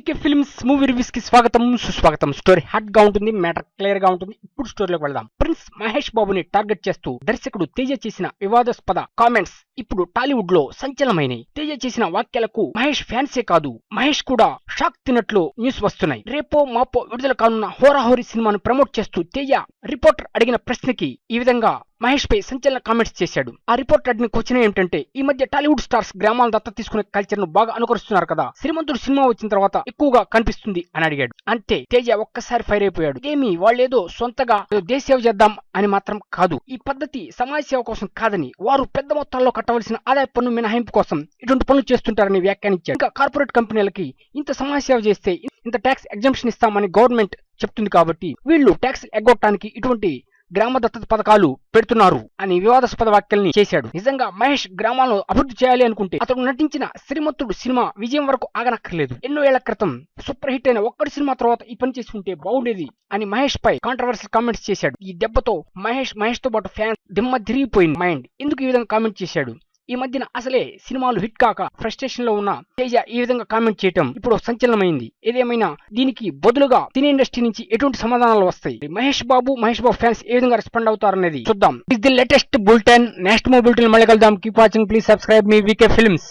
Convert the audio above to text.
వీకే films movie reviews కి స్వాగతం సుస్వాగతం. స్టోరీ హాట్ గా ఉంటుంది, మ్యాటర్ క్లియర్ గా ఉంటుంది. ఇప్పుడు స్టోరీలోకి వెళ్దాం. ప్రిన్స్ మహేష్ బాబుని టార్గెట్ చేస్తూ దర్శకుడు తేజ చేసిన వివాదాస్పద కామెంట్స్ ఇప్పుడు టాలీవుడ్ లో సంచలనమైనవి. తేజ చేసిన వ్యాఖ్యలకు మహేష్ ఫ్యాన్సే కాదు, మహేష్ కూడా షాక్ తిన్నట్లు న్యూస్ వస్తున్నాయి. రేపో మాపో విడుదల కానున్న హోరాహోరీ సినిమాను ప్రమోట్ చేస్తూ తేజ రిపోర్టర్ అడిగిన ప్రశ్నకి ఈ విధంగా మహేష్ పై సంచలన కామెంట్స్ చేశాడు. ఆ రిపోర్ట్ అడిగిన క్వశ్చన్ ఏమిటంటే, ఈ మధ్య టాలీవుడ్ స్టార్స్ గ్రామాలను దత్త తీసుకునే కల్చర్ ను బాగా అనుకరిస్తున్నారు కదా, శ్రీమంతుడు సినిమా వచ్చిన తర్వాత ఎక్కువగా కనిపిస్తుంది అని అడిగాడు. అంతే, తేజ ఒక్కసారి ఫైర్ అయిపోయాడు. ఏమి వాళ్ళేదో సొంతగా దేశ సేవ చేద్దాం అని మాత్రం కాదు, ఈ పద్ధతి సమాజ సేవ కోసం కాదని, వారు పెద్ద మొత్తాల్లో కట్టవలసిన ఆదాయ పన్ను మినహాయింపు కోసం ఇటువంటి పనులు చేస్తుంటారని వ్యాఖ్యానించాడు. ఇంకా కార్పొరేట్ కంపెనీలకి ఇంత సమాజ సేవ చేస్తే ఇంత ట్యాక్స్ ఎగ్జంప్షన్ ఇస్తామని గవర్నమెంట్ చెప్తుంది కాబట్టి వీళ్ళు ట్యాక్స్ ఎగ్గొట్టడానికి ఇటువంటి గ్రామ దత్తత పథకాలు పెడుతున్నారు అని వివాదాస్పద వ్యాఖ్యల్ని చేశాడు. నిజంగా మహేష్ గ్రామాలను అభివృద్ధి చేయాలి అనుకుంటే అతడు నటించిన శ్రీమంతుడు సినిమా విజయం వరకు ఆగనక్కర్లేదు. ఎన్నో ఏళ్ల క్రితం సూపర్ హిట్ అయిన ఒక్కడి సినిమా తర్వాత ఈ పని చేసి ఉంటే బాగుండేది అని మహేష్ పై కాంట్రవర్షియల్ కామెంట్స్ చేశాడు. ఈ దెబ్బతో మహేష్ తో పాటు ఫ్యాన్స్ దిమ్మ తిరిగిపోయింది మైండ్. ఎందుకు ఈ విధంగా కామెంట్ చేశాడు? ఈ మధ్యన అసలే సినిమాలు హిట్ కాక ఫ్రస్ట్రేషన్ లో ఉన్న తేజ ఈ విధంగా కామెంట్ చేయటం ఇప్పుడు సంచలనమైంది. ఏదేమైనా దీనికి బదులుగా సినీ ఇండస్ట్రీ నుంచి ఎటువంటి సమాధానాలు వస్తాయి, మహేష్ బాబు ఫ్యాన్స్ ఏ విధంగా రెస్పాండ్ అవుతారనేది చూద్దాం. Is the latest bulletin. Next bulletin మళ్ళీ కలుద్దాం. కీప్ వాచింగ్, ప్లీజ్ సబ్స్క్రైబ్ మీ వీకే ఫిల్మ్స్.